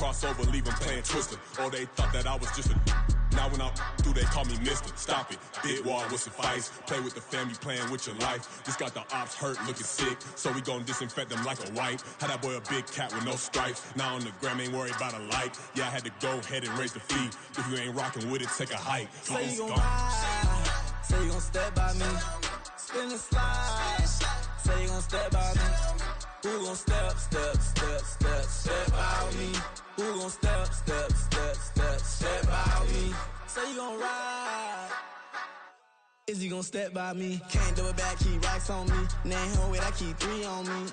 crossover, leave them playing Twister. Or they thought that I was just a... Now when I'm through, they call me Mister. Stop it, big wall with suffice. Play with the family, playing with your life. Just got the ops hurt, looking sick, so we gon' disinfect them like a wipe. Had that boy a big cat with no stripes. Now on the gram, ain't worried about a light. Yeah, I had to go ahead and raise the fee. If you ain't rocking with it, take a hike. Say you gon' ride, say you gon' step by me. Spin and slide, say you gon' step by me. Who gon' step by me? Who gon' step by me? Say you gon' ride. Is he gon' step by me? Can't do it back, keep racks on me. Name home with I keep 3 on me.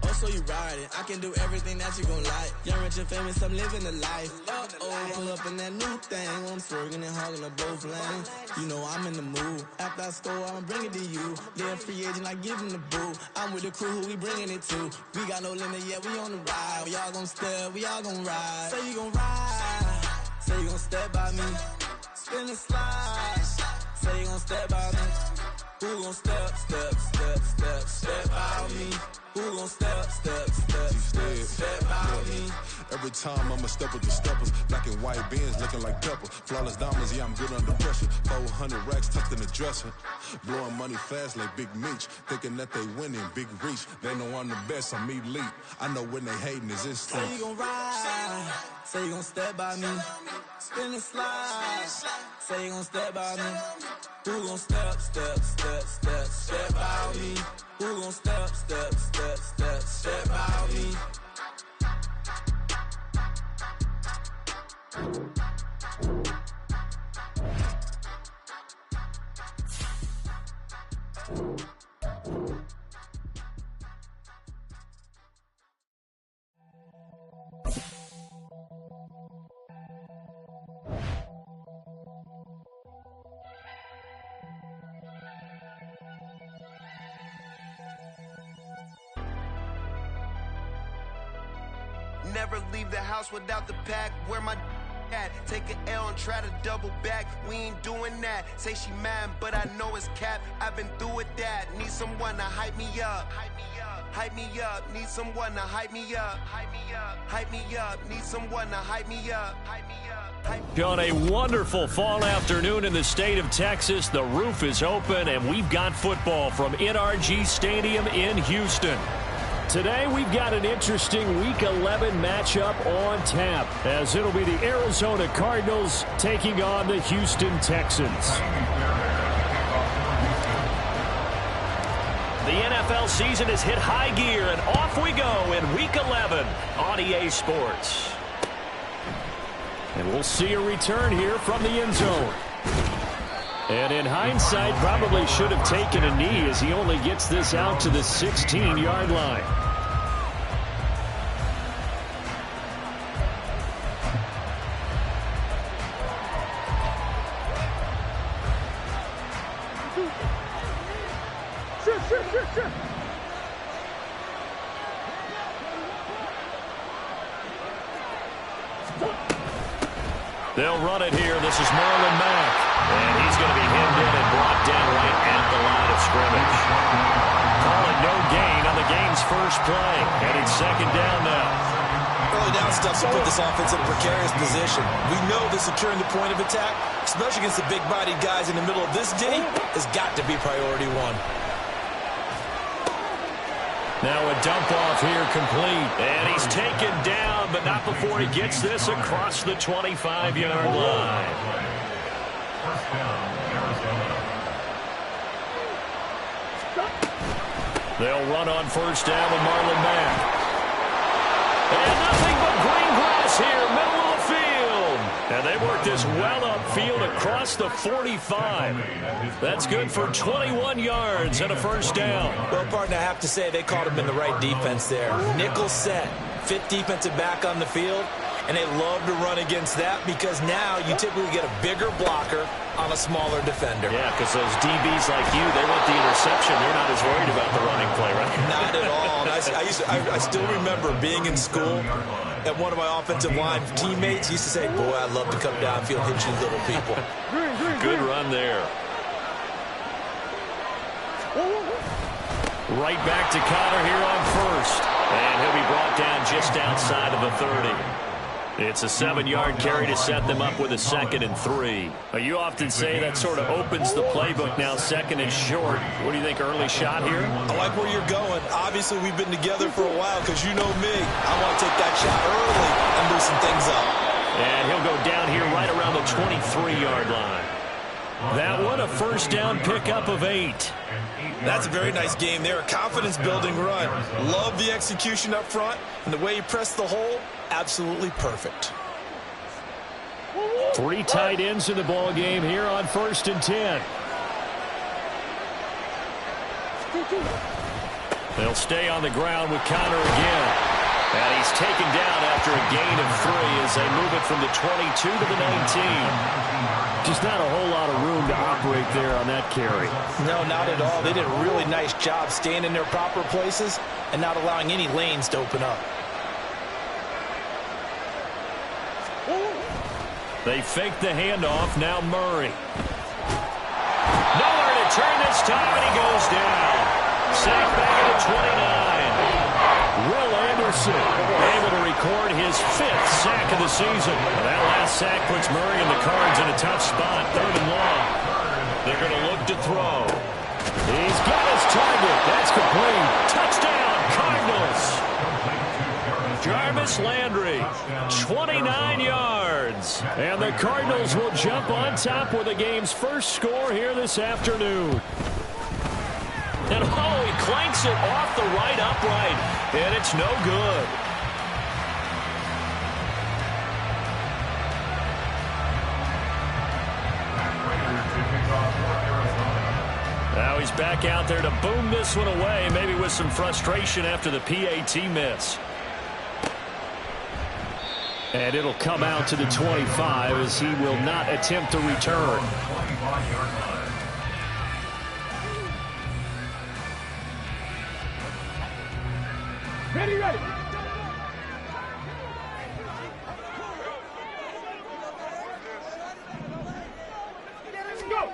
Oh, so you riding. I can do everything that you gon' like. Young, rich, and famous, I'm living the life. Uh-oh, pull up in that new thing. I'm swerving and hogging up both lanes. You know I'm in the mood. After I score, I'ma bring it to you. They're a free agent, I give him the boo. I'm with the crew, who we bringing it to. We got no limit, yeah, we on the ride. We all gon' step, we all gon' ride. Say you gon' ride. Say you gon' step by me. Spin and slide. Say you gon' step by me. Who gon' step by me? Who gon' step by me? Every time I'ma step with the steppers. Black and white beans looking like pepper. Flawless diamonds, yeah, I'm good under pressure. 400 racks tucked in the dresser. Blowing money fast like Big Meech. Thinking that they winning, big reach. They know I'm the best, I'm elite. I know when they hating is instinct. Say you gon' ride, say you gon' step by me. Spin and slide, say you gon' step by me. Who gon' step by me? Who gon' step by me? Never leave the house without the pack. Where my at? Take an L and try to double back. We ain't doing that. Say she mad, but I know it's cap. I've been through with that. Need someone to hype me up. Hype me up. Need someone to hype me up. Hype me up. Need someone to hype me up. On a wonderful fall afternoon in the state of Texas, the roof is open and we've got football from NRG Stadium in Houston. Today we've got an interesting Week 11 matchup on tap, as it'll be the Arizona Cardinals taking on the Houston Texans. The NFL season has hit high gear, and off we go in Week 11 on EA Sports. And we'll see a return here from the end zone. And in hindsight, probably should have taken a knee as he only gets this out to the 16-yard line. Sure. They'll run it here. This is Marlon Mack. And he's going to be hemmed in and brought down right at the line of scrimmage. Calling no gain on the game's first play. And it's second down now. Early down stuff to put this offense in a precarious position. We know that securing the point of attack, especially against the big-bodied guys in the middle of this D, has got to be priority one. Now a dump off here complete. And he's taken down, but not before he gets this across the 25-yard line. They'll run on first down with Marlon Mack. And nothing but green grass here, middle of the field. And they work this well upfield across the 45. That's good for 21 yards and a first down. Well, partner, I have to say they caught him in the right defense there. Nickel set, fifth defensive back on the field. And they love to run against that because now you typically get a bigger blocker on a smaller defender. Yeah, because those DBs like you, they want the interception. They're not as worried about the running play, right? Not at all. I still remember being in school, and one of my offensive line teammates used to say, boy, I'd love to come downfield and hit you little people. Good run there. Right back to Connor here on first. And he'll be brought down just outside of the 30. It's a 7-yard carry to set them up with a 2nd and 3. You often say that sort of opens the playbook now, 2nd and short. What do you think, early shot here? I like where you're going. Obviously, we've been together for a while because you know me. I want to take that shot early and loosen things up. And he'll go down here right around the 23-yard line. That one, a first down pickup of 8. That's a very nice game there. A confidence-building run. Love the execution up front. And the way he pressed the hole, absolutely perfect. 3 tight ends in the ball game here on 1st and 10. They'll stay on the ground with Connor again. And he's taken down after a gain of 3 as they move it from the 22 to the 19. Just not a whole lot of room to operate there on that carry. No, not at all. They did a really nice job staying in their proper places and not allowing any lanes to open up. They fake the handoff. Now Murray. Nowhere to turn this time, and he goes down. Sack back at the 29. Will Anderson able to record his 5th sack of the season. That last sack puts Murray and the Cards in a tough spot. 3rd and long. They're going to look to throw. He's got his target. That's complete. Touchdown, Cardinals. Jarvis Landry, 29 yards. And the Cardinals will jump on top with the game's first score here this afternoon. And he clanks it off the right upright, and it's no good. Now he's back out there to boom this one away, maybe with some frustration after the PAT miss. And it'll come out to the 25 as he will not attempt to return. Ready. Go.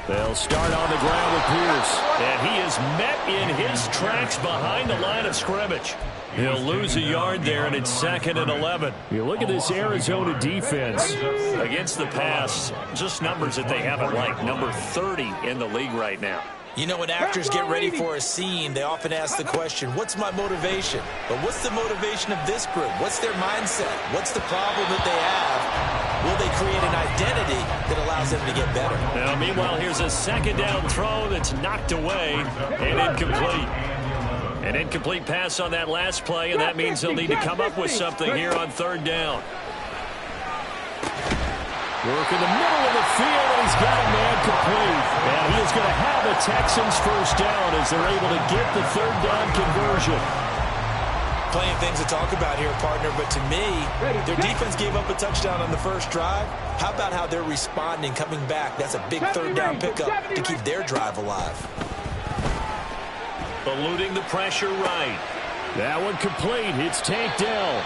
They'll start on the ground with Pierce. And he is met in his tracks behind the line of scrimmage. He'll lose a yard there, and it's 2nd and 11. You look at this Arizona defense against the pass, just numbers that they haven't liked. Number 30 in the league right now. You know, when actors get ready for a scene, they often ask the question, what's my motivation? But what's the motivation of this group? What's their mindset? What's the problem that they have? Will they create an identity that allows them to get better? Now, meanwhile, here's a 2nd down throw that's knocked away and incomplete. An incomplete pass on that last play, and that means they'll need to come up with something here on 3rd down. Work in the middle of the field, and he's got a man complete. And he is going to have the Texans first down as they're able to get the 3rd down conversion. Plenty of things to talk about here, partner, but to me, their defense gave up a touchdown on the first drive. How about how they're responding, coming back? That's a big 3rd down pickup to keep their drive alive. Eluding the pressure right. That one complete. It's Tank Dell.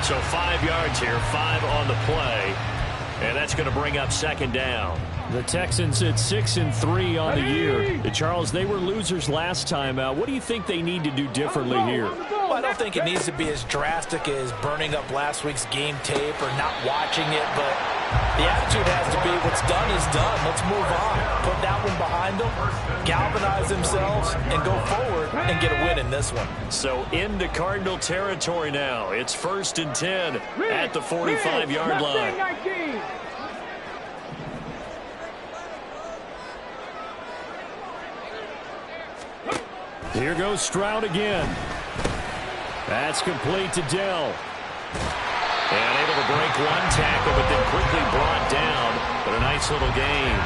So 5 yards here, 5 on the play. And that's going to bring up 2nd down. The Texans at 6-3 on the year. Charles, they were losers last time out. What do you think they need to do differently here? Well, I don't think it needs to be as drastic as burning up last week's game tape or not watching it, but the attitude has to be what's done is done. Let's move on. Put that one behind them, galvanize themselves, and go forward and get a win in this one. So into Cardinal territory now. It's 1st and 10 at the 45-yard line. Here goes Stroud again. That's complete to Dell. And able to break one tackle, but then quickly brought down. But a nice little gain.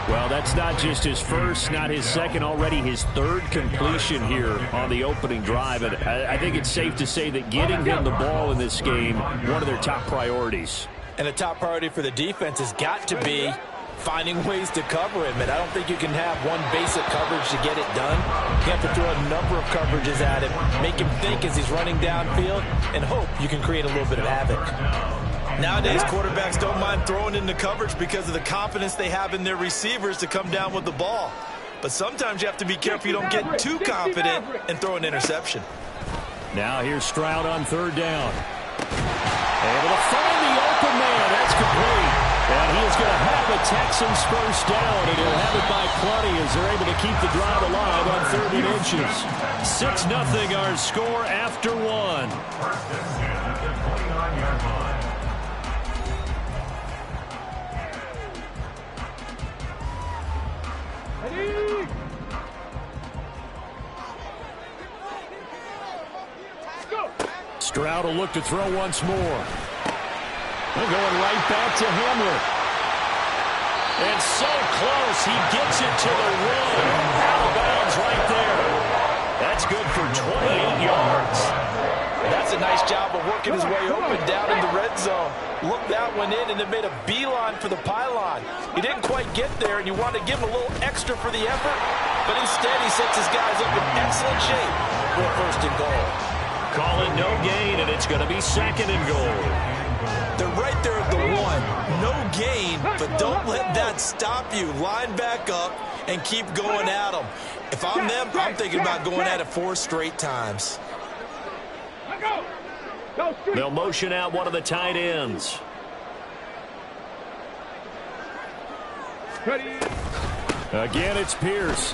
Well, that's not just his first, not his second, already his 3rd completion here on the opening drive. And I think it's safe to say that getting him the ball in this game, one of their top priorities. And a top priority for the defense has got to be finding ways to cover him. And I don't think you can have one basic coverage to get it done. You have to throw a number of coverages at him, make him think as he's running downfield, and hope you can create a little bit of havoc. Nowadays, quarterbacks don't mind throwing into coverage because of the confidence they have in their receivers to come down with the ball. but sometimes you have to be careful you don't get too confident and throw an interception. Now here's Stroud on third down. Able to find the open man. That's complete. And he is going to have a Texans first down, and he'll have it by plenty as they're able to keep the drive alive on 3rd and inches. 6-0 our score after 1. Stroud will look to throw once more. They're going right back to Hamler. And so close, he gets it to the rim. Out of bounds right there. That's good for 28 yards. That's a nice job of working his way open down in the red zone. Looked that one in and then made a beeline for the pylon. He didn't quite get there, and you want to give him a little extra for the effort, but instead he sets his guys up in excellent shape for a 1st and goal. Call it no gain, and it's going to be 2nd and goal. They're right there at the 1. No gain, but don't let that stop you. Line back up and keep going at them. If I'm them, I'm thinking about going at it 4 straight times. They'll motion out one of the tight ends. Again, it's Pierce.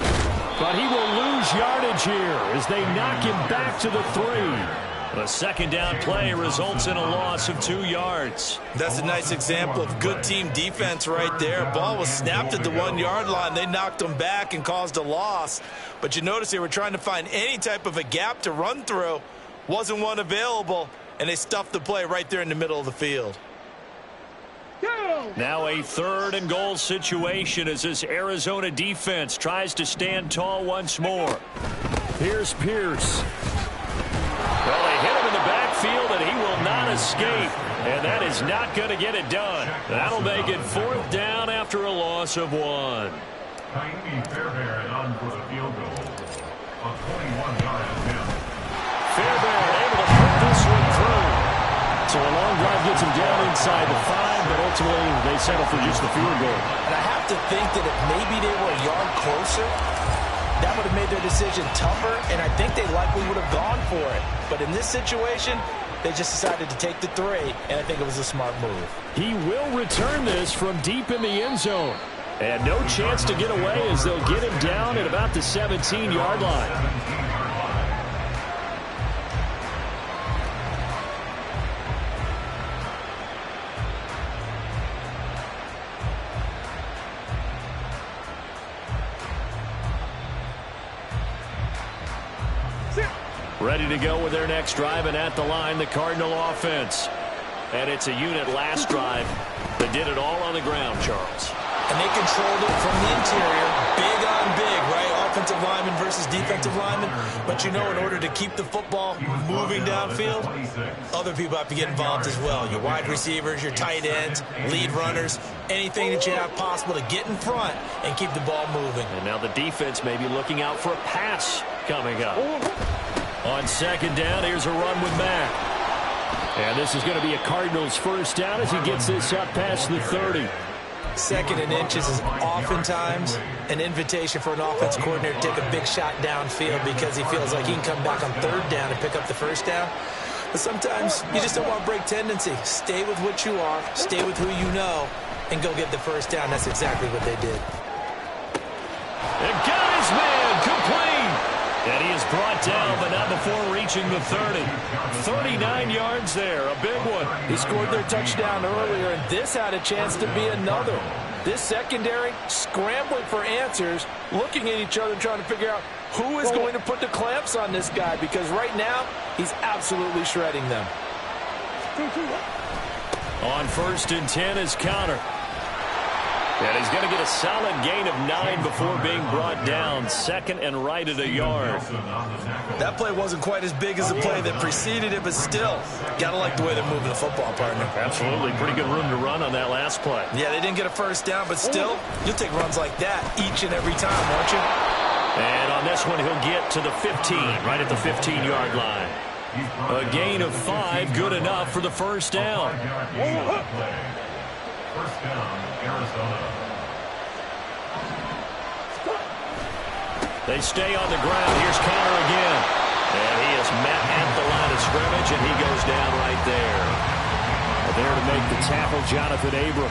But he will lose yardage here as they knock him back to the 3. The 2nd down play results in a loss of 2 yards. That's a nice example of good team defense right there. Ball was snapped at the 1-yard line. They knocked him back and caused a loss. But you notice they were trying to find any type of a gap to run through. Wasn't one available, and they stuffed the play right there in the middle of the field. Now a 3rd and goal situation as this Arizona defense tries to stand tall once more. Here's Pierce. Well, they hit him in the backfield, and he will not escape. And that is not going to get it done. That'll make it 4th down after a loss of 1. Fairbairn on for the field goal. A 21-yard attempt. Fairbairn able to put this one through. So a long drive gets him down inside the 5, but ultimately they settle for just the field goal. And I have to think that if maybe they were a yard closer, that would have made their decision tougher, and I think they likely would have gone for it. But in this situation, they just decided to take the 3, and I think it was a smart move. He will return this from deep in the end zone. And no chance to get away as they'll get him down at about the 17-yard line. Ready to go with their next drive, and at the line, the Cardinal offense. And it's a unit last drive that did it all on the ground, Charles. And they controlled it from the interior, big on big, right? Offensive lineman versus defensive lineman. But you know, in order to keep the football moving downfield, other people have to get involved as well. Your wide receivers, your tight ends, lead runners, anything that you have possible to get in front and keep the ball moving. And now the defense may be looking out for a pass coming up. On 2nd down, here's a run with Mack. And this is going to be a Cardinals first down as he gets this up past the 30. 2nd and inches is oftentimes an invitation for an offense coordinator to take a big shot downfield because he feels like he can come back on 3rd down and pick up the first down. But sometimes you just don't want to break tendency. Stay with what you are, stay with who you know, and go get the first down. That's exactly what they did. And got his man complete. And he is brought down, but not before reaching the 30. 39 yards there, a big one. He scored their touchdown earlier, and this had a chance to be another. This secondary scrambling for answers, looking at each other, trying to figure out who is going to put the clamps on this guy, because right now, he's absolutely shredding them. On 1st and 10 is Counter. And he's going to get a solid gain of 9 before being brought down. 2nd and right at a yard. That play wasn't quite as big as the play that preceded it, but still, got to like the way they're moving the football, partner. Absolutely. Pretty good room to run on that last play. Yeah, they didn't get a first down, but still, you'll take runs like that each and every time, won't you? And on this one, he'll get to the 15, right at the 15-yard line. A gain of 5, good enough for the first down. First down, Arizona. They stay on the ground. Here's Connor again. And he is met at the line of scrimmage, and he goes down right there. There to make the tackle, Jonathan Abram.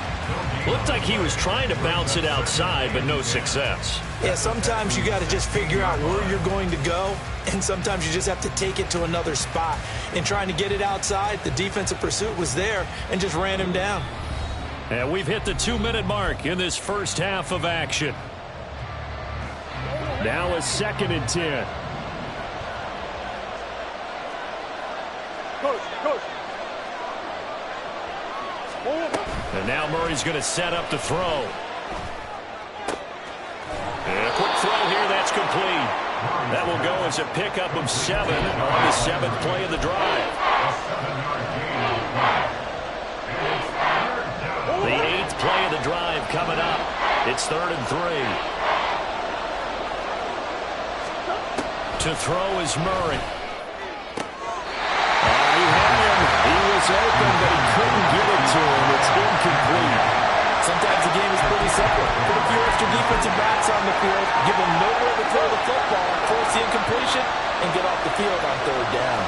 Looked like he was trying to bounce it outside, but no success. Yeah, sometimes you got to just figure out where you're going to go, and sometimes you just have to take it to another spot. In trying to get it outside, the defensive pursuit was there and just ran him down. And we've hit the 2-minute mark in this first half of action. Now a 2nd and 10. And now Murray's going to set up the throw. And a quick throw here, that's complete. That will go as a pickup of 7 on the 7th play of the drive. The 8th play of the drive coming up. It's 3rd and 3. To throw is Murray. He had him. He was open, but he couldn't get it to him. It's incomplete. Sometimes the game is pretty simple. Put a few extra defensive backs on the field, give them nowhere to throw the football, force the incompletion, and get off the field on 3rd down.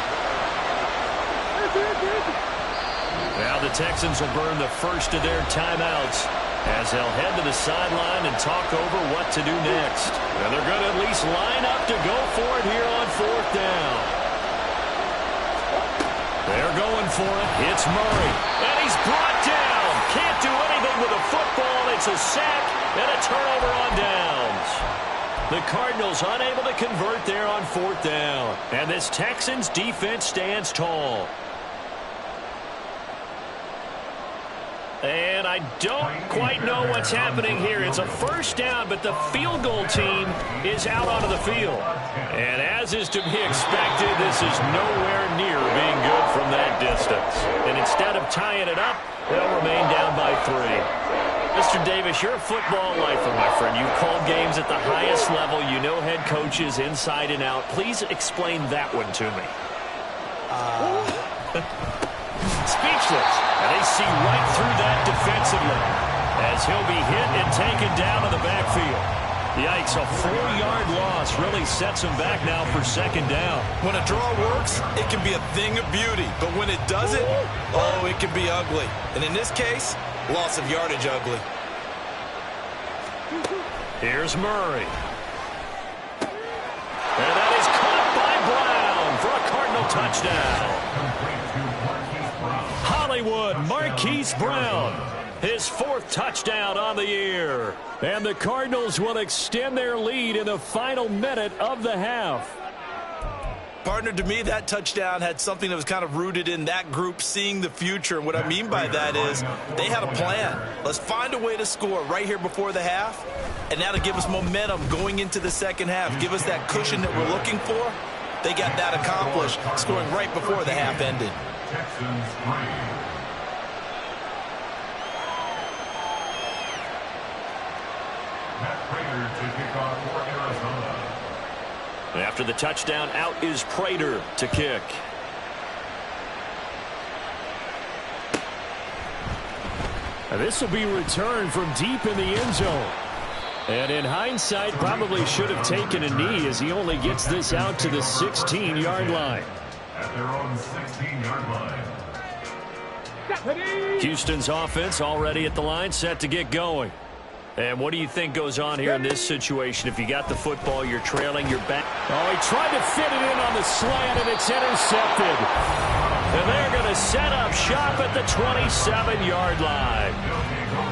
Now the Texans will burn the first of their timeouts as they'll head to the sideline and talk over what to do next. And they're going to at least line up to go for it here on 4th down. They're going for it. It's Murray. And he's brought down. Can't do anything with a football. It's a sack and a turnover on downs. The Cardinals unable to convert there on 4th down. And this Texans defense stands tall. And I don't quite know what's happening here. It's a 1st down, but the field goal team is out onto the field. And as is to be expected, this is nowhere near being good from that distance. And instead of tying it up, they'll remain down by 3. Mr. Davis, you're a football lifer, my friend. You've called games at the highest level. You know head coaches inside and out. Please explain that one to me. Speechless. And they see right through that defensively as he'll be hit and taken down in the backfield. Yikes, a 4-yard loss really sets him back now for 2nd down. When a draw works, it can be a thing of beauty. But when it doesn't, oh, it can be ugly. And in this case, loss of yardage ugly. Here's Murray. And that is caught by Brown for a Cardinal touchdown. Hollywood Marquise Brown, his 4th touchdown on the year. And the Cardinals will extend their lead in the final minute of the half. Partner, to me, that touchdown had something that was kind of rooted in that group seeing the future. And what I mean by that is they had a plan. Let's find a way to score right here before the half. And that'll give us momentum going into the 2nd half. Give us that cushion that we're looking for. They got that accomplished, scoring right before the half ended. Texans 3. After the touchdown, out is Prater to kick. And this will be returned from deep in the end zone. And in hindsight, probably should have taken a knee as he only gets this out to the 16-yard line. At their own 16-yard line. Houston's offense already at the line, set to get going. And what do you think goes on here in this situation? If you got the football, you're trailing, you're back. Oh, he tried to fit it in on the slant, and it's intercepted. And they're going to set up shop at the 27-yard line.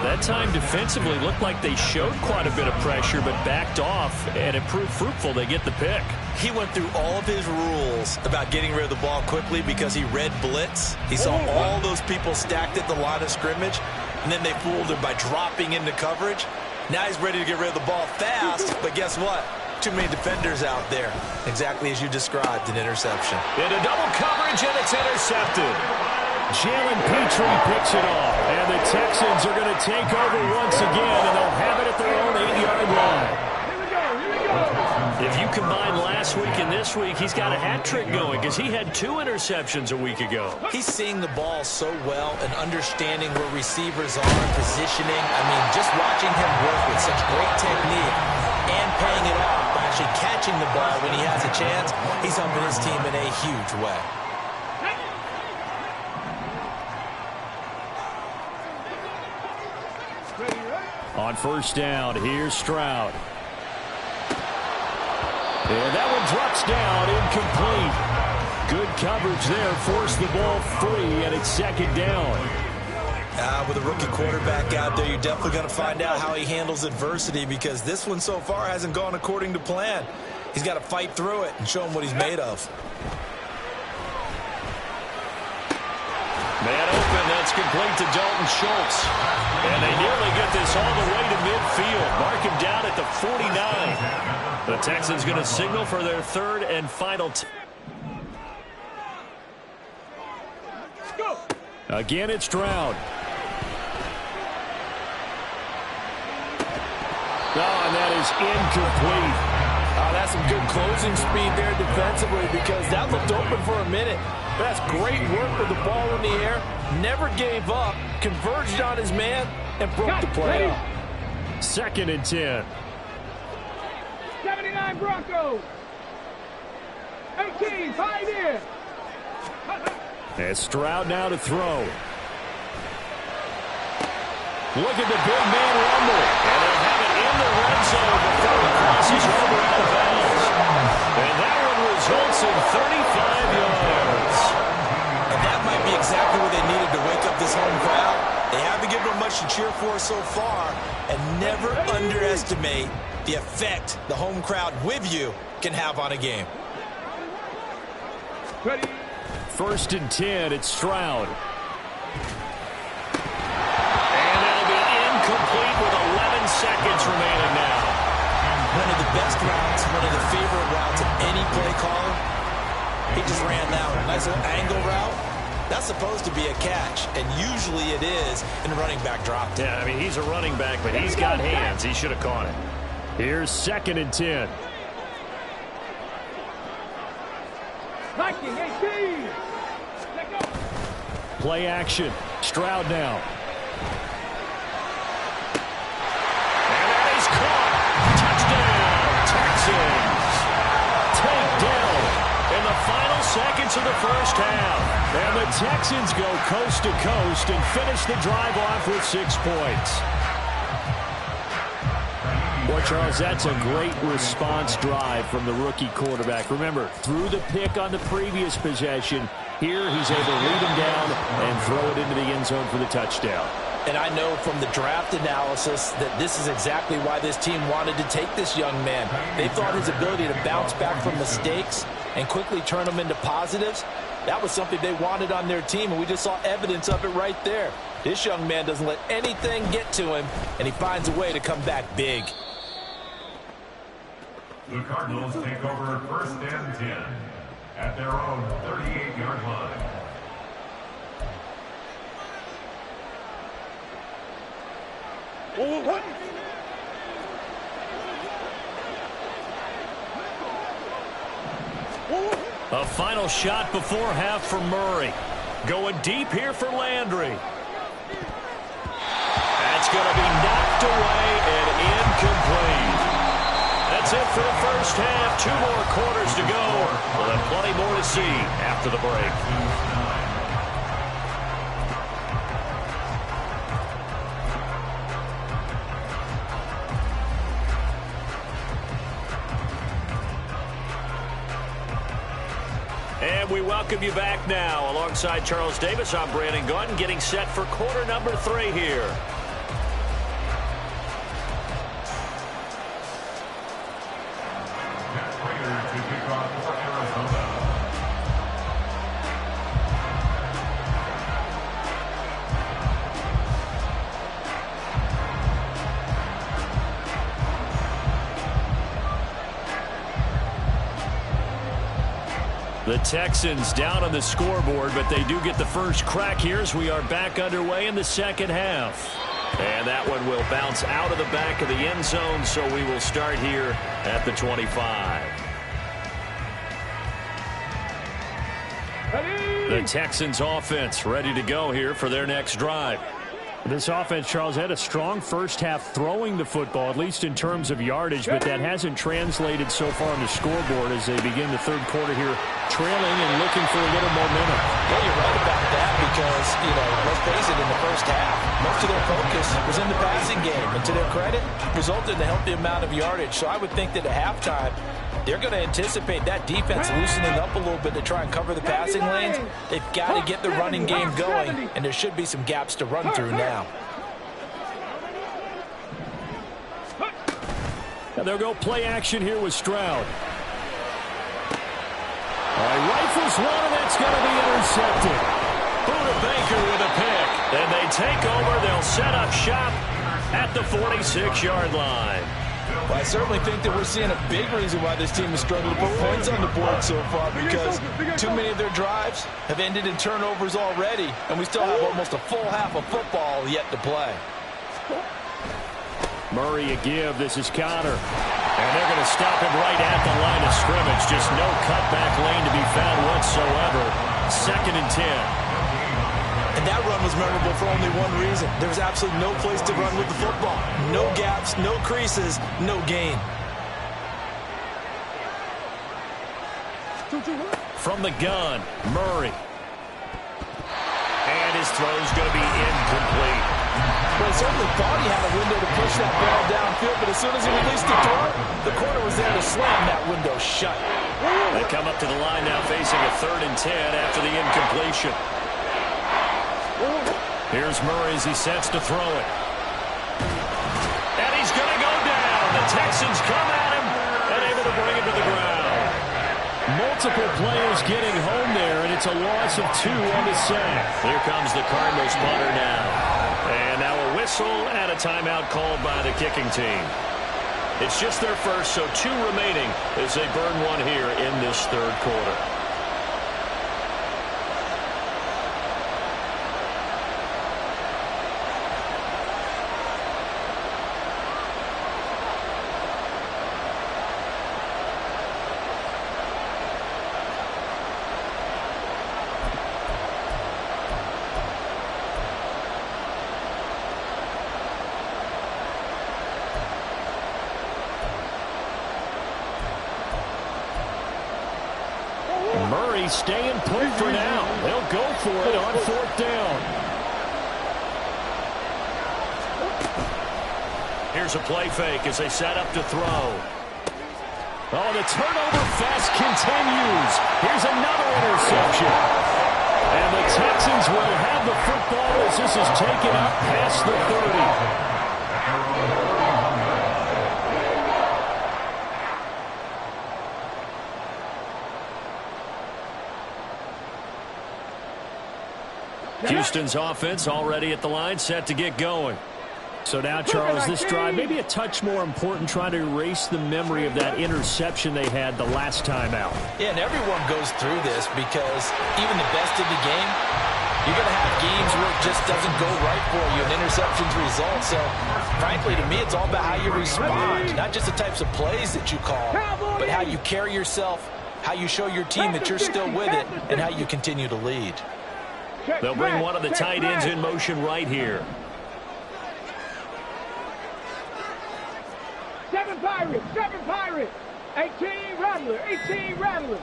That time defensively looked like they showed quite a bit of pressure, but backed off, and it proved fruitful. They get the pick. He went through all of his rules about getting rid of the ball quickly because he read blitz. He saw all those people stacked at the line of scrimmage, and then they fooled him by dropping into coverage. Now he's ready to get rid of the ball fast, but guess what? Too many defenders out there. Exactly as you described, an interception. Into double coverage, and it's intercepted. Jalen Petrie picks it off, and the Texans are going to take over once again, and they'll have it at their own 8-yard line. If you combine last week and this week, he's got a hat trick going because he had 2 interceptions a week ago. He's seeing the ball so well and understanding where receivers are, positioning. I mean, just watching him work with such great technique and paying it off by actually catching the ball when he has a chance, he's helping his team in a huge way. On first down, here's Stroud. And that one drops down, incomplete. Good coverage there, forced the ball free, and it's second down. With a rookie quarterback out there, you're definitely going to find out how he handles adversity, because this one so far hasn't gone according to plan. He's got to fight through it and show him what he's made of. Man open, that's complete to Dalton Schultz. And they nearly get this all the way to midfield. Mark him down at the 49. The Texans going to signal for their third and final. Again, it's Stroud. Oh, and that is incomplete. Oh, that's some good closing speed there defensively, because that looked open for a minute. That's great work with the ball in the air. Never gave up, converged on his man, and broke the play. Second and 10. 79 Broncos. 18, Pioneer. And Stroud now to throw. Look at the big man rumble. And they'll have it in the red zone before it crosses over out of bounds. And that one results in 35 yards. And that might be exactly what they needed to wake up this home crowd. They haven't given them much to cheer for so far. And never underestimate the effect the home crowd with you can have on a game. Ready. First and 10, it's Stroud. And that'll be incomplete with 11 seconds remaining now. One of the best routes, one of the favorite routes of any play caller. He just ran that one. Nice little angle route. That's supposed to be a catch, and usually it is in a running back drop. Yeah, I mean, he's a running back, but he's got hands. He should have caught it. Here's second and 10. Viking 18. Play action. Stroud now. And that is caught. Touchdown, Texans. Takedown in the final seconds of the first half. And the Texans go coast to coast and finish the drive off with 6 points. Well, Charles, that's a great response drive from the rookie quarterback. Remember, threw the pick on the previous possession. Here, he's able to lead him down and throw it into the end zone for the touchdown. And I know from the draft analysis that this is exactly why this team wanted to take this young man. They thought his ability to bounce back from mistakes and quickly turn them into positives, that was something they wanted on their team, and we just saw evidence of it right there. This young man doesn't let anything get to him, and he finds a way to come back big. The Cardinals take over first and 10 at their own 38-yard line. What? A final shot before half for Murray. Going deep here for Landry. That's going to be knocked away and incomplete. That's it for the first half. 2 more quarters to go. We'll have plenty more to see after the break. And we welcome you back now. Alongside Charles Davis, I'm Brandon Gunn, getting set for quarter number 3 here. The Texans down on the scoreboard, but they do get the first crack here as we are back underway in the second half. And that one will bounce out of the back of the end zone, so we will start here at the 25. The Texans offense ready to go here for their next drive. This offense, Charles, had a strong first half throwing the football, at least in terms of yardage, but that hasn't translated so far on the scoreboard as they begin the third quarter here trailing and looking for a little momentum. Yeah, you're right about that because, let's face it, in the first half, most of their focus was in the passing game. And to their credit, resulted in a healthy amount of yardage. So I would think that at halftime, they're going to anticipate that defense loosening up a little bit to try and cover the passing lanes. They've got to get the running game going, and there should be some gaps to run through now. Now they'll go play action here with Stroud. All right, rifles one, and that's going to be intercepted. Buda Baker with a pick. Then they take over. They'll set up shop at the 46-yard line. Well, I certainly think that we're seeing a big reason why this team is struggling to put points on the board so far, because too many of their drives have ended in turnovers already, and we still have almost a full half of football yet to play. Murray a give. This is Connor. And they're going to stop him right at the line of scrimmage. Just no cutback lane to be found whatsoever. 2nd and 10. And that run was memorable for only one reason. There was absolutely no place to run with the football. No gaps, no creases, no gain. From the gun, Murray. And his throw's going to be incomplete. Well, he certainly thought he had a window to push that ball downfield, but as soon as he released the throw, the corner was there to slam that window shut. They come up to the line now facing a 3rd and 10 after the incompletion. Here's Murray as he sets to throw it. And he's going to go down. The Texans come at him and able to bring him to the ground. Multiple players getting home there, and it's a loss of 2 on the sack. Here comes the Cardinals punter now. And now a whistle and a timeout called by the kicking team. It's just their first, so 2 remaining as they burn one here in this third quarter. Murray staying put for now. They'll go for it on 4th down. Here's a play fake as they set up to throw. Oh, the turnover fest continues. Here's another interception. And the Texans will have the football as this is taken up past the 30. Houston's offense already at the line, set to get going. So now, Charles, this drive maybe a touch more important, trying to erase the memory of that interception they had the last time out. Yeah, and everyone goes through this because even the best in the game, you're going to have games where it just doesn't go right for you and interceptions result. So, frankly, to me, it's all about how you respond, not just the types of plays that you call, but how you carry yourself, how you show your team that you're still with it, and how you continue to lead. They'll bring one of the tight ends in motion right here. 7 Pirates, 18 Rattlers.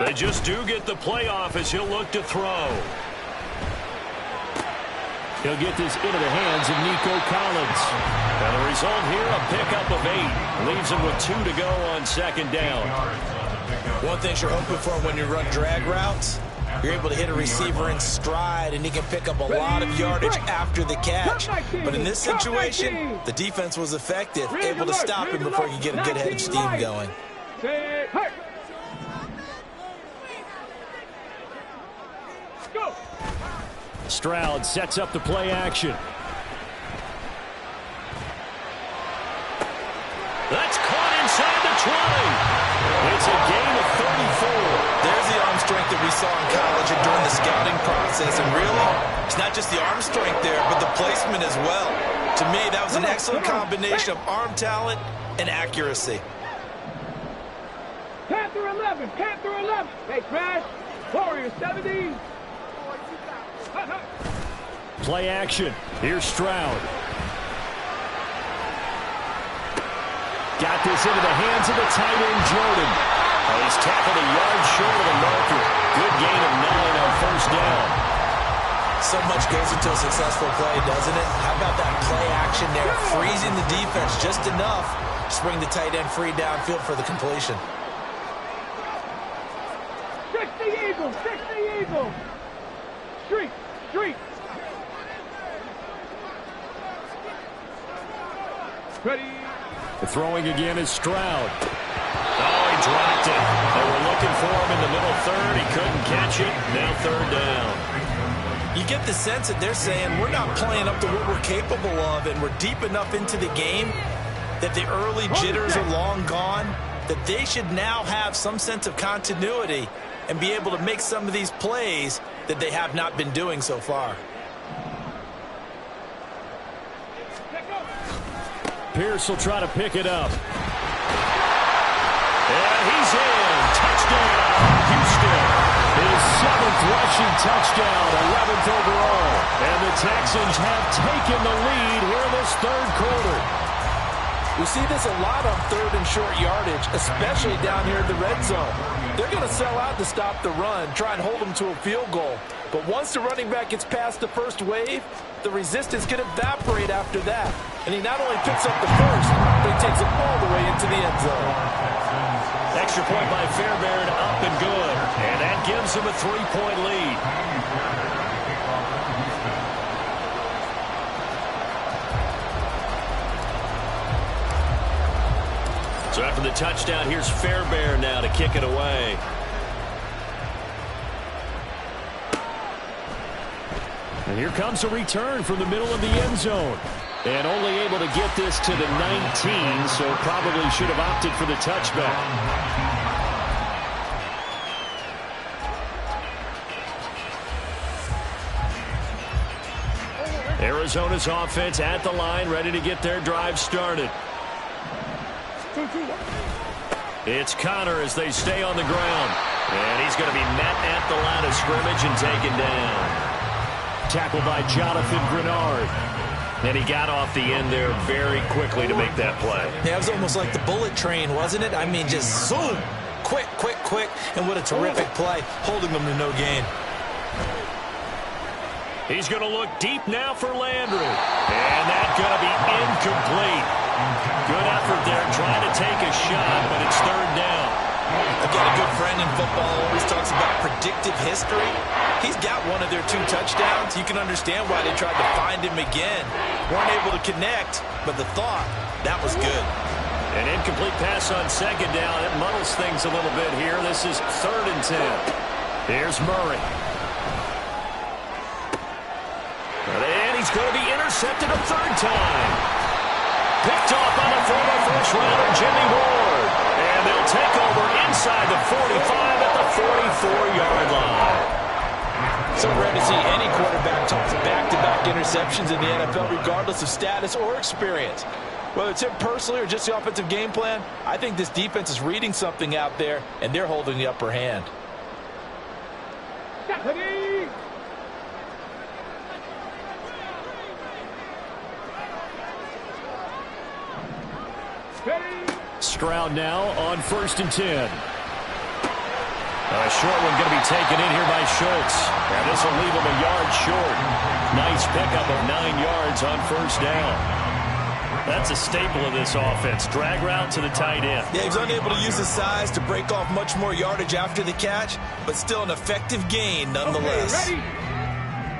They just do get the playoff as he'll look to throw. He'll get this into the hands of Nico Collins. And the result here, a pickup of 8. Leaves him with 2 to go on 2nd down. One thing you're hoping for when you run drag routes, you're able to hit a receiver in stride, and he can pick up a lot of yardage after the catch. But in this situation, the defense was effective, able to stop him before he could get a good head of steam going. Stroud sets up the play action. That's caught inside the 20. It's a gain of 34. There's the arm strength that we saw in college and during the scouting process. And really, it's not just the arm strength there, but the placement as well. To me, that was an excellent combination of arm talent and accuracy. Panther 11. Hey, Crash. Warrior 70. Play action. Here's Stroud. Got this into the hands of the tight end, Jordan. Oh, he's tackled a yard short of the marker. Good gain of 9 on first down. So much goes into a successful play, doesn't it? How about that play action there? Freezing the defense just enough to bring the tight end free downfield for the completion. 60 Eagles, 60 Eagles. Street, street. Ready. The throwing again is Stroud. Oh, he dropped it. They were looking for him in the middle third. He couldn't catch it. Now third down. You get the sense that they're saying we're not playing up to what we're capable of, and we're deep enough into the game that the early jitters are long gone, that they should now have some sense of continuity and be able to make some of these plays that they have not been doing so far. Pierce will try to pick it up. And he's in. Touchdown, Houston. His 7th rushing touchdown, 11th overall. And the Texans have taken the lead here in this third quarter. We see this a lot on third and short yardage, especially down here in the red zone. They're going to sell out to stop the run, try and hold them to a field goal. But once the running back gets past the first wave, the resistance can evaporate after that. And he not only picks up the first, but he takes it all the way into the end zone. Extra point by Fairbairn, up and good. And that gives him a 3-point lead. So after the touchdown, here's Fairbairn now to kick it away. And here comes a return from the middle of the end zone. And only able to get this to the 19, so probably should have opted for the touchback. Arizona's offense at the line, ready to get their drive started. It's Connor as they stay on the ground. And he's going to be met at the line of scrimmage and taken down. Tackled by Jonathan Grenard. And he got off the end there very quickly to make that play. Yeah, it was almost like the bullet train, wasn't it? I mean, just zoom. Quick, quick, quick. And what a terrific play, holding them to no gain. He's going to look deep now for Landry. And that's going to be incomplete. Good effort there, trying to take a shot, but it's third down. I've got a good friend in football who always talks about predictive history. He's got one of their 2 touchdowns. You can understand why they tried to find him again. Weren't able to connect, but the thought, that was good. An incomplete pass on second down. It muddles things a little bit here. This is 3rd and 10. Here's Murray. And he's going to be intercepted a 3rd time. Picked off on the former first-rounder, Jimmy Ward. And they'll take over inside the 45 at the 44-yard line. So rare to see any quarterback toss back-to-back interceptions in the NFL, regardless of status or experience. Whether it's him personally or just the offensive game plan, I think this defense is reading something out there, and they're holding the upper hand. Stroud now on 1st and 10. A short one going to be taken in here by Schultz. And this will leave him a yard short. Nice pickup of 9 yards on first down. That's a staple of this offense. Drag route to the tight end. Yeah, he was unable to use his size to break off much more yardage after the catch, but still an effective gain nonetheless. Okay,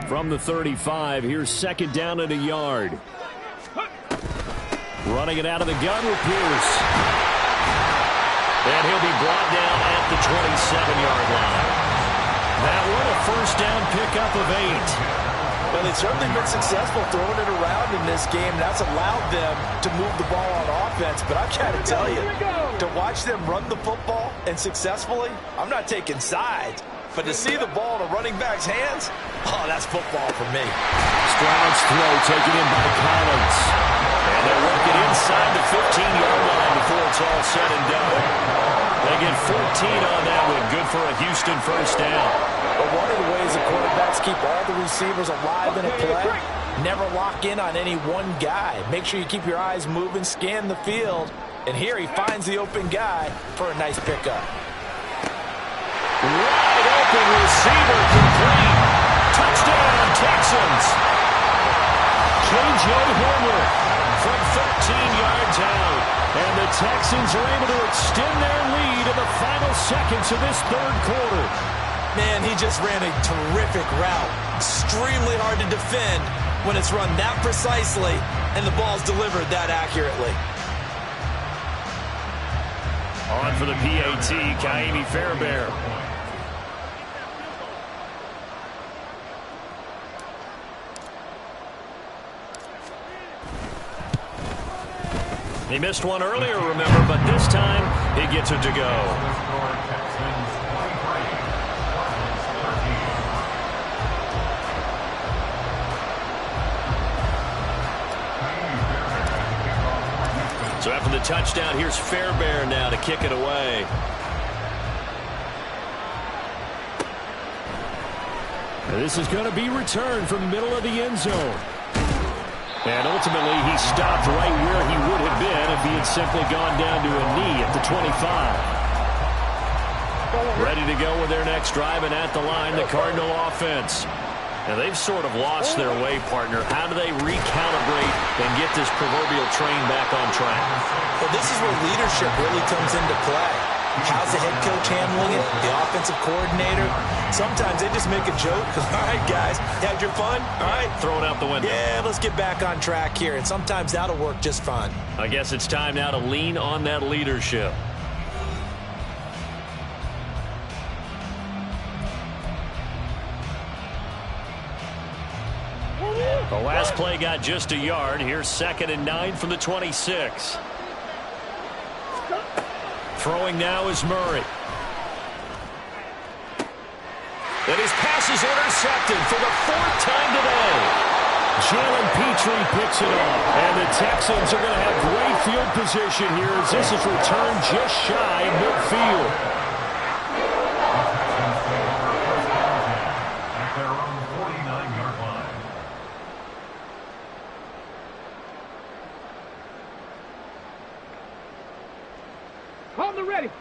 From the 35, here's 2nd down and a yard. Running it out of the gun with Pierce. And he'll be brought down at the 27-yard line. That one a first down pickup of 8. Well, they've certainly been successful throwing it around in this game. That's allowed them to move the ball on offense. But I've got to tell you, to watch them run the football and successfully, I'm not taking sides. But to see the ball in a running back's hands, oh, that's football for me. Stroud's throw taken in by Collins. And they'll work it inside the 15-yard line before it's all said and done. They get 14 on that one. Good for a Houston first down. But one of the ways the quarterbacks keep all the receivers alive in a play, never lock in on any one guy. Make sure you keep your eyes moving, scan the field. And here he finds the open guy for a nice pickup. Wide open receiver complete. Touchdown, Texans. J.J. Horner from 13 yards out. And the Texans are able to extend their lead in the final seconds of this third quarter. Man, he just ran a terrific route. Extremely hard to defend when it's run that precisely and the ball's delivered that accurately. On for the PAT, Kaimi Fairbairn. He missed one earlier, remember, but this time he gets it to go. So after the touchdown, here's Fairbairn now to kick it away. And this is going to be returned from the middle of the end zone. And ultimately, he stopped right where he would have been if he had simply gone down to a knee at the 25. Ready to go with their next drive, and at the line, the Cardinal offense. Now, they've sort of lost their way, partner. How do they recalibrate and get this proverbial train back on track? Well, this is where leadership really comes into play. How's the head coach handling it? The offensive coordinator? Sometimes they just make a joke. All right, guys, had your fun? All right. Throw it out the window. Yeah, let's get back on track here. And sometimes that'll work just fine. I guess it's time now to lean on that leadership. The last play got just a yard. Here's 2nd and 9 from the 26. Throwing now is Murray. And his pass is intercepted for the 4th time today. Jalen Petrie picks it up. And the Texans are going to have great field position here as this is returned just shy of midfield.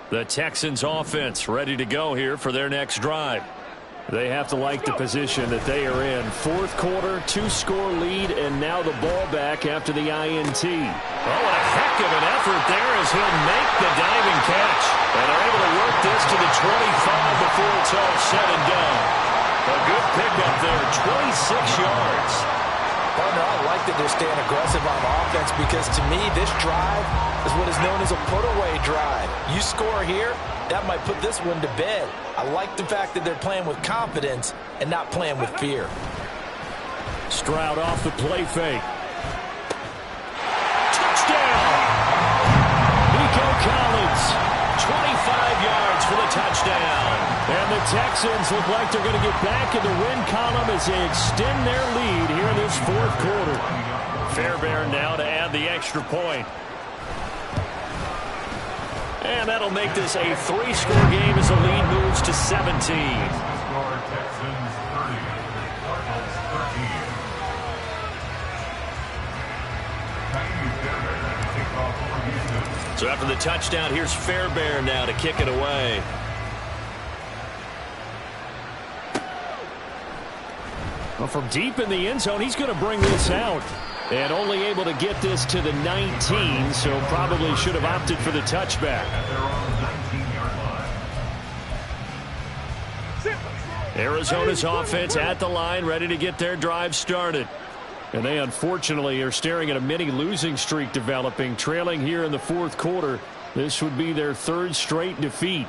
The Texans offense ready to go here for their next drive. They have to like the position that they are in. 4th quarter, 2-score lead, and now the ball back after the INT. Oh, what a heck of an effort there as he'll make the diving catch. And they're able to work this to the 25 before it's all said and done. A good pickup there, 26 yards. Partner, I like that they're staying aggressive on offense because to me this drive is what is known as a put-away drive. You score here, that might put this one to bed. I like the fact that they're playing with confidence and not playing with fear. Stroud off the play fake. Touchdown! Nico Collins, 25 yards for the touchdown. And the Texans look like they're going to get back in the win column as they extend their lead here in this 4th quarter. Fairbairn now to add the extra point. And that'll make this a 3-score game as the lead moves to 17. So after the touchdown, here's Fairbairn now to kick it away. Well, from deep in the end zone, he's going to bring this out. And only able to get this to the 19, so probably should have opted for the touchback. Arizona's offense at the line, ready to get their drive started. And they unfortunately are staring at a mini losing streak developing, trailing here in the 4th quarter. This would be their 3rd straight defeat.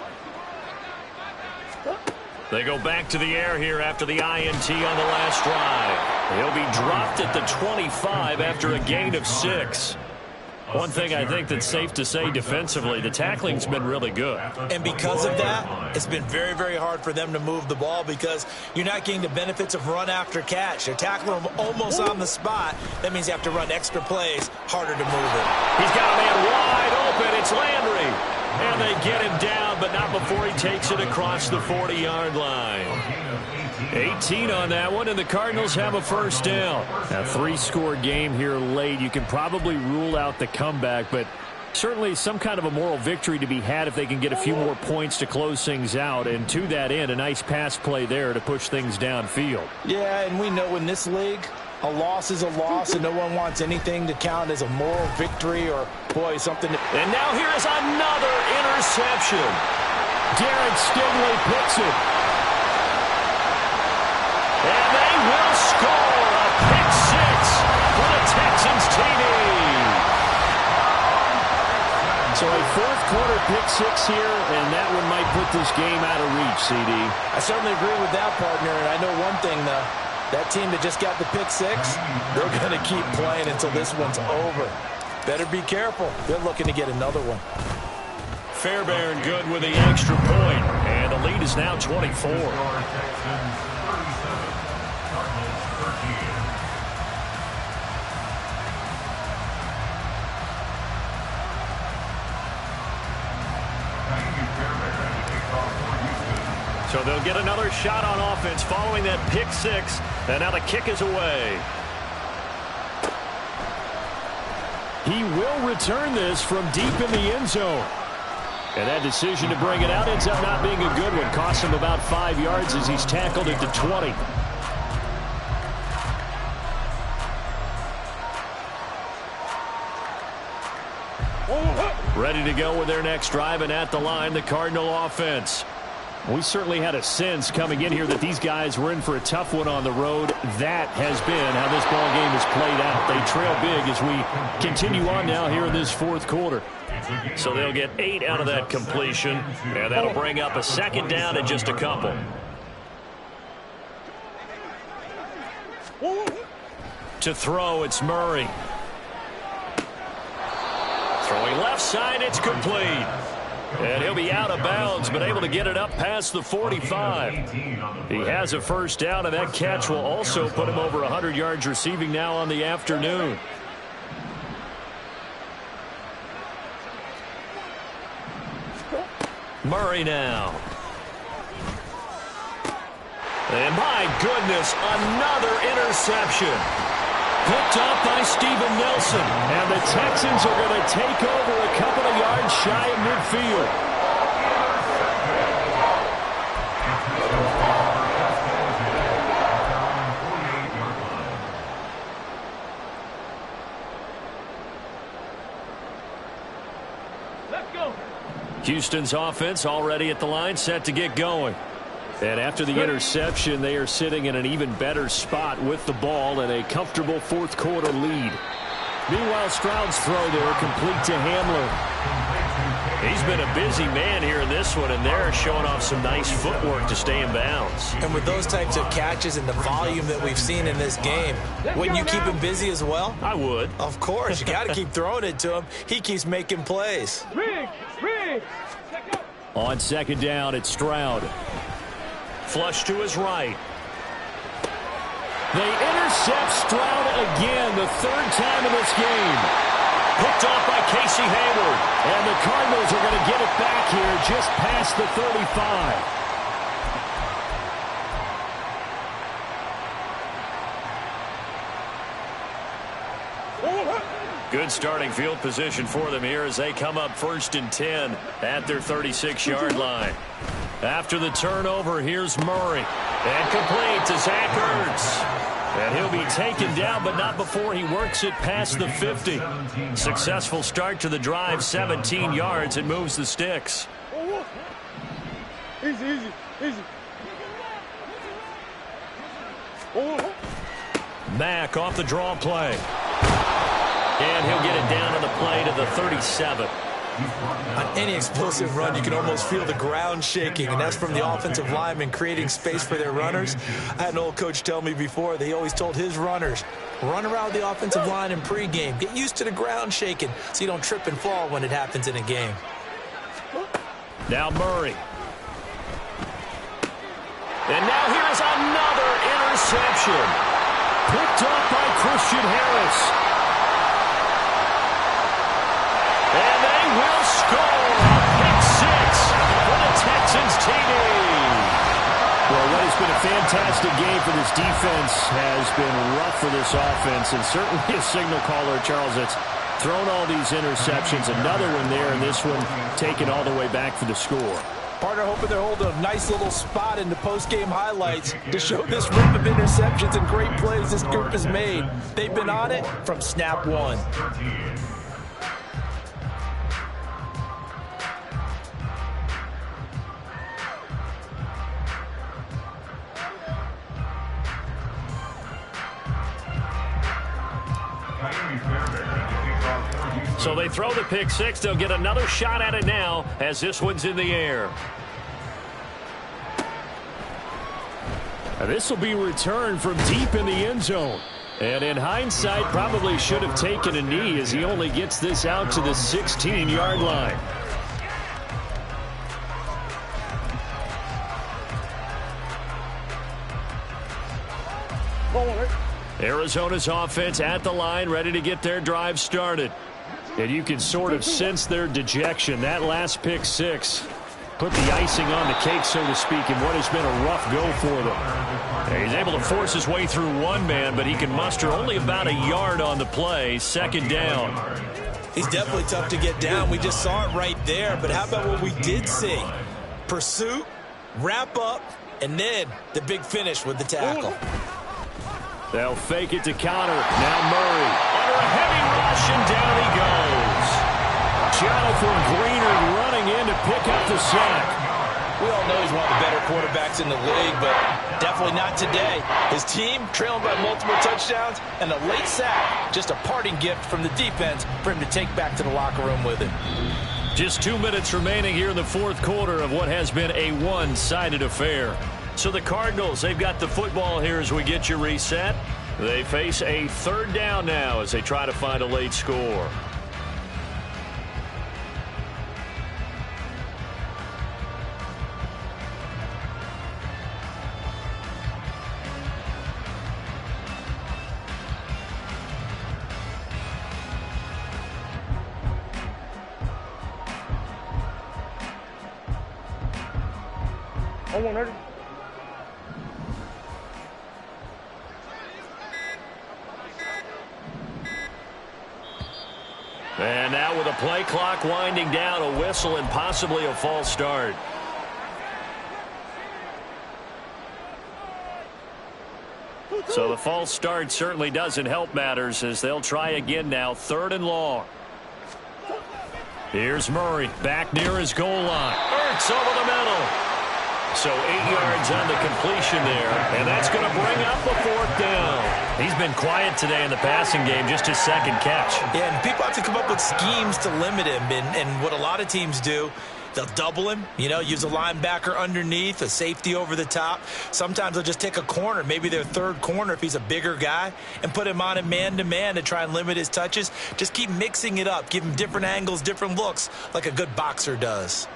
They go back to the air here after the INT on the last drive. He'll be dropped at the 25 after a gain of 6. One thing I think that's safe to say defensively, the tackling's been really good. And because of that, it's been very, very hard for them to move the ball because you're not getting the benefits of run after catch. They're tackling them almost on the spot. That means you have to run extra plays, harder to move it. He's got a man wide open. It's Landry. And they get him down, but not before he takes it across the 40-yard line. 18 on that one, and the Cardinals have a first down. A 3-score game here late. You can probably rule out the comeback, but certainly some kind of a moral victory to be had if they can get a few more points to close things out. And to that end, a nice pass play there to push things downfield. Yeah, and we know in this league, a loss is a loss, and no one wants anything to count as a moral victory or, boy, something. And now here is another interception. Derek Stingley picks it. And they will score a pick 6 for the Texans TD. So a fourth-quarter pick 6 here, and that one might put this game out of reach, CD. I certainly agree with that, partner, and I know one thing, though. That team that just got the pick 6, they're going to keep playing until this one's over. Better be careful. They're looking to get another one. Fairbairn good with the extra point, and the lead is now 24. So they'll get another shot on offense following that pick 6, and now the kick is away. He will return this from deep in the end zone. And that decision to bring it out ends up not being a good one. Costs him about 5 yards as he's tackled at the 20. Ready to go with their next drive, and at the line, the Cardinal offense. We certainly had a sense coming in here that these guys were in for a tough one on the road. That has been how this ball game has played out. They trail big as we continue on now here in this fourth quarter. So they'll get 8 out of that completion, and that'll bring up a second down and just a couple. To throw, it's Murray. Throwing left side, it's complete. And he'll be out of bounds, but able to get it up past the 45. He has a first down, and that catch will also put him over 100 yards receiving now on the afternoon. Murray now. And my goodness, another interception. Picked off by Steven Nelson. And the Texans are going to take over a couple of yards shy of midfield. Let's go. Houston's offense already at the line, set to get going. And after the interception, they are sitting in an even better spot with the ball and a comfortable fourth quarter lead. Meanwhile, Stroud's throw there complete to Hamler. He's been a busy man here in this one, and they're showing off some nice footwork to stay in bounds. And with those types of catches and the volume that we've seen in this game, wouldn't you keep him busy as well? I would. Of course. You got to keep throwing it to him. He keeps making plays. Rig. On second down, it's Stroud. Flush to his right. They intercept Stroud again, the third time in this game. Picked off by Casey Hayward. And the Cardinals are going to get it back here just past the 35. Good starting field position for them here as they come up 1st and 10 at their 36-yard line. After the turnover, here's Murray. And complete to Zach Ertz. And he'll be taken down, but not before he works it past the 50. Successful start to the drive, 17 yards, and moves the sticks. Easy. Mack off the draw play. And he'll get it down on the play to the 37. On any explosive run, you can almost feel the ground shaking, and that's from the offensive linemen creating space for their runners. I had an old coach tell me before, they always told his runners, run around the offensive line in pregame. Get used to the ground shaking so you don't trip and fall when it happens in a game. Now Murray. And now here's another interception. Picked up by Christian Harris. And they will score. TD. Well, what has been a fantastic game for this defense has been rough for this offense, and certainly a signal caller, Charles, that's thrown all these interceptions. Another one there, and this one taken all the way back for the score. Partner hoping they're holding a nice little spot in the post-game highlights to show this rip of interceptions and great plays this group has made. They've been on it from snap one. So they throw the pick six. They'll get another shot at it now as this one's in the air. This will be returned from deep in the end zone. And in hindsight, probably should have taken a knee as he only gets this out to the 16-yard line. Arizona's offense at the line, ready to get their drive started. And you can sort of sense their dejection. That last pick six put the icing on the cake, so to speak, in what has been a rough go for them. And he's able to force his way through one man, but he can muster only about a yard on the play. Second down. He's definitely tough to get down. We just saw it right there. But how about what we did see? Pursuit, wrap up, and then the big finish with the tackle. They'll fake it to counter. Now Murray under a heavy rush, and down he goes. Jonathan Greenard running in to pick up the sack. We all know he's one of the better quarterbacks in the league, but definitely not today. His team trailing by multiple touchdowns, and a late sack, just a parting gift from the defense for him to take back to the locker room with him. Just 2 minutes remaining here in the fourth quarter of what has been a one-sided affair. So the Cardinals, they've got the football here as we get you reset. They face a third down now as they try to find a late score. And now with a play clock winding down, a whistle and possibly a false start. So the false start certainly doesn't help matters as they'll try again now, third and long. Here's Murray back near his goal line. Ertz over the middle. So 8 yards on the completion there, and that's going to bring up a fourth down. He's been quiet today in the passing game, just his second catch. Yeah, and people have to come up with schemes to limit him, and what a lot of teams do, they'll double him, use a linebacker underneath, a safety over the top. Sometimes they'll just take a corner, maybe their third corner if he's a bigger guy, and put him on a man-to-man to try and limit his touches. Just keep mixing it up, give him different angles, different looks, like a good boxer does.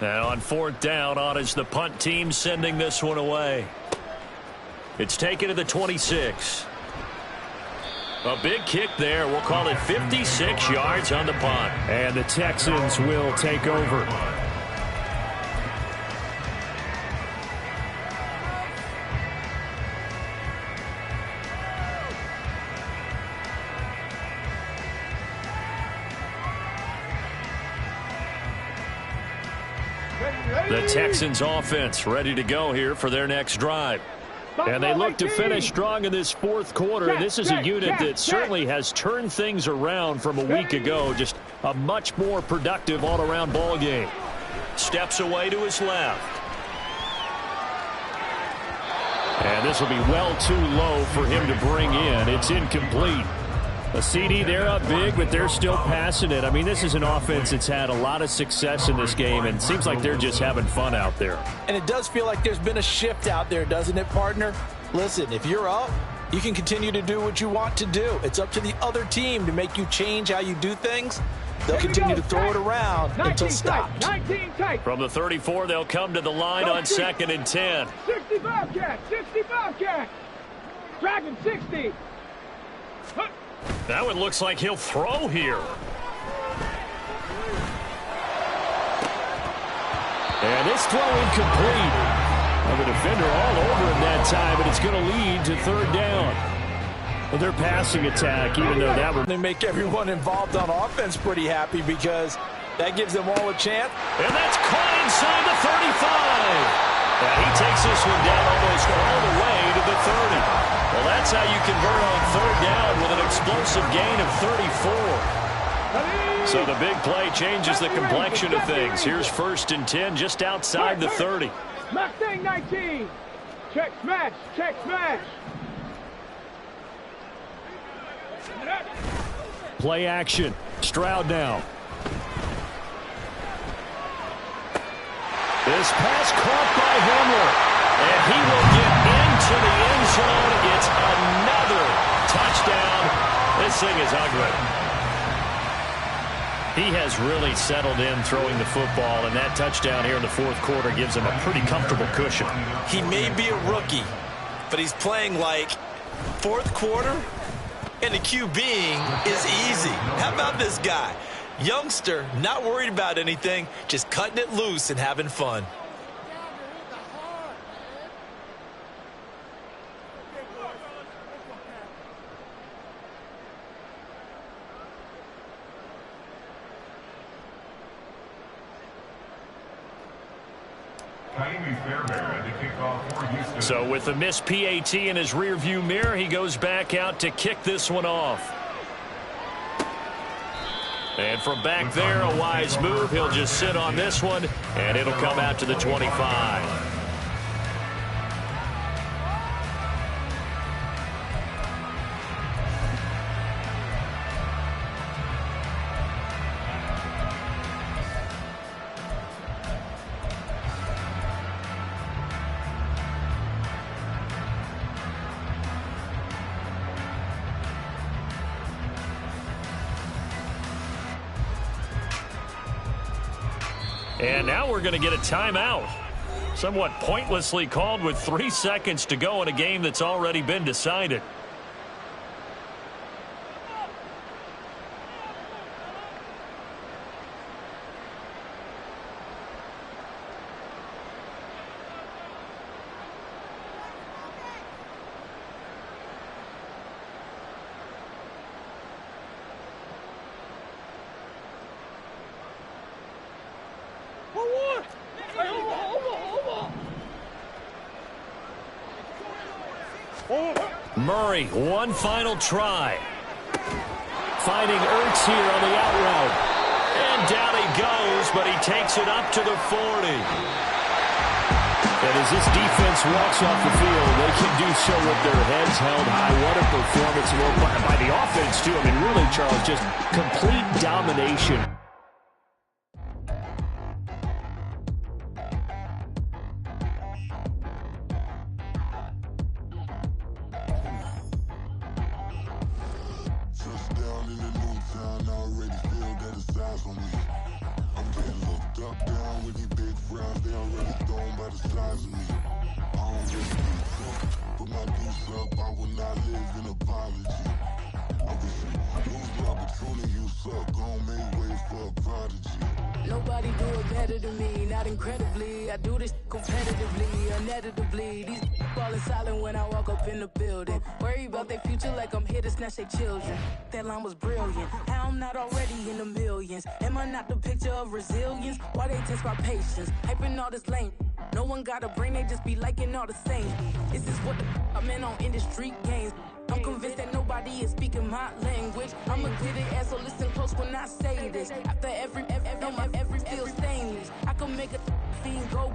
Now on fourth down, on is the punt team sending this one away. It's taken to the 26. A big kick there. We'll call it 56 yards on the punt. And the Texans will take over. The Texans offense ready to go here for their next drive. And they look to finish strong in this fourth quarter. And this is a unit that certainly has turned things around from a week ago. Just a much more productive all-around ball game. Steps away to his left. And this will be well too low for him to bring in. It's incomplete. A CD, they're up big, but they're still passing it. I mean, this is an offense that's had a lot of success in this game, and it seems like they're just having fun out there. And it does feel like there's been a shift out there, doesn't it, partner? Listen, if you're up, you can continue to do what you want to do. It's up to the other team to make you change how you do things. They'll continue to throw it around until stopped. From the 34, they'll come to the line on 2nd and 10. 65 cat, 65 cat. Dragon 60. That one looks like he'll throw here. And this throw incomplete. Well, the defender all over him that time, and it's going to lead to third down. Well, their passing attack, even though that would... They make everyone involved on offense pretty happy because that gives them all a chance. And that's caught inside the 35. And he takes this one down almost all the way to the 30. Well, that's how you convert on third down with an explosive gain of 34. So the big play changes the complexion of things. Here's 1st and 10 just outside the 30. Mustang 19. Check smash. Check smash. Play action. Stroud now. This pass caught by Hamler. And he will get into the end zone. It's another touchdown. This thing is ugly. He has really settled in throwing the football, and that touchdown here in the 4th quarter gives him a pretty comfortable cushion. He may be a rookie, but he's playing like 4th quarter, and the QBing is easy. How about this guy? Youngster, not worried about anything, just cutting it loose and having fun. So with the missed PAT in his rearview mirror, he goes back out to kick this one off. And from back there, a wise move. He'll just sit on this one, and it'll come out to the 25. And now we're going to get a timeout. Somewhat pointlessly called with 3 seconds to go in a game that's already been decided. Murray, one final try. Finding Ertz here on the out route. And down he goes, but he takes it up to the 40. And as this defense walks off the field, they can do so with their heads held high. What a performance by the offense, too. I mean, really, Charles, just complete domination. Nobody do it better than me, not incredibly. I do this competitively, uneditably. These falling silent when I walk up in the building. Worry about their future like I'm here to snatch their children. That line was brilliant. How I'm not already in the millions. Am I not the picture of resilience? Why they test my patience? Hyping all this lame. No one got a brain, they just be liking all the same. This is what the I'm in on industry games. I'm convinced that nobody is speaking my language. I'm a good ass, so listen close when I say this. After every feel stainless. I can make a fiend go.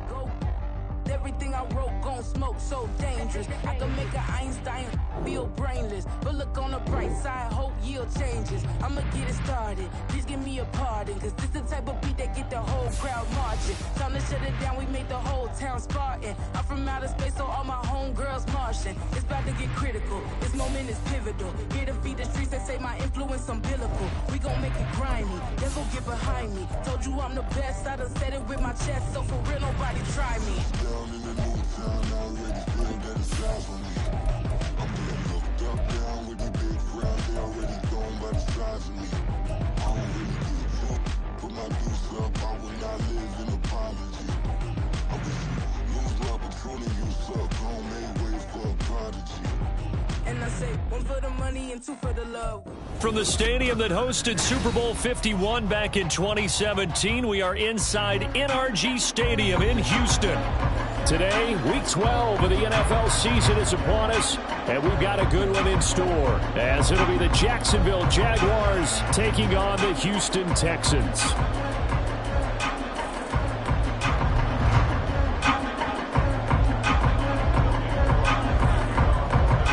Everything I wrote gon' smoke, so dangerous. I can make an Einstein feel brainless. But look on the bright side, hope yield changes. I'ma get it started, please give me a pardon. Cause this the type of beat that get the whole crowd marching. Time to shut it down, we made the whole town Spartan. I'm from outer space, so all my homegirls Martian. It's about to get critical, this moment is pivotal. Here to feed the streets that say my influence umbilical. We gon' make it grimy, then go get behind me. Told you I'm the best, I done said it with my chest. So for real, nobody try me. Down in the new town, I already feel that it's eyes on me. I'm getting looked up, down with the big crowd, they already throwing homemade way for a prodigy. And I say, one for the money and two for the love. From the stadium that hosted Super Bowl 51 back in 2017, we are inside NRG Stadium in Houston. Today, Week 12 of the NFL season is upon us, and we've got a good one in store, as it'll be the Jacksonville Jaguars taking on the Houston Texans.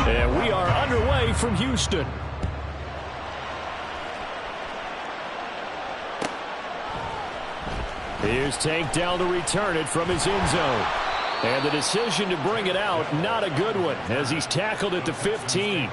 And we are underway from Houston. Here's Tank down to return it from his end zone. And the decision to bring it out, not a good one, as he's tackled at the 15.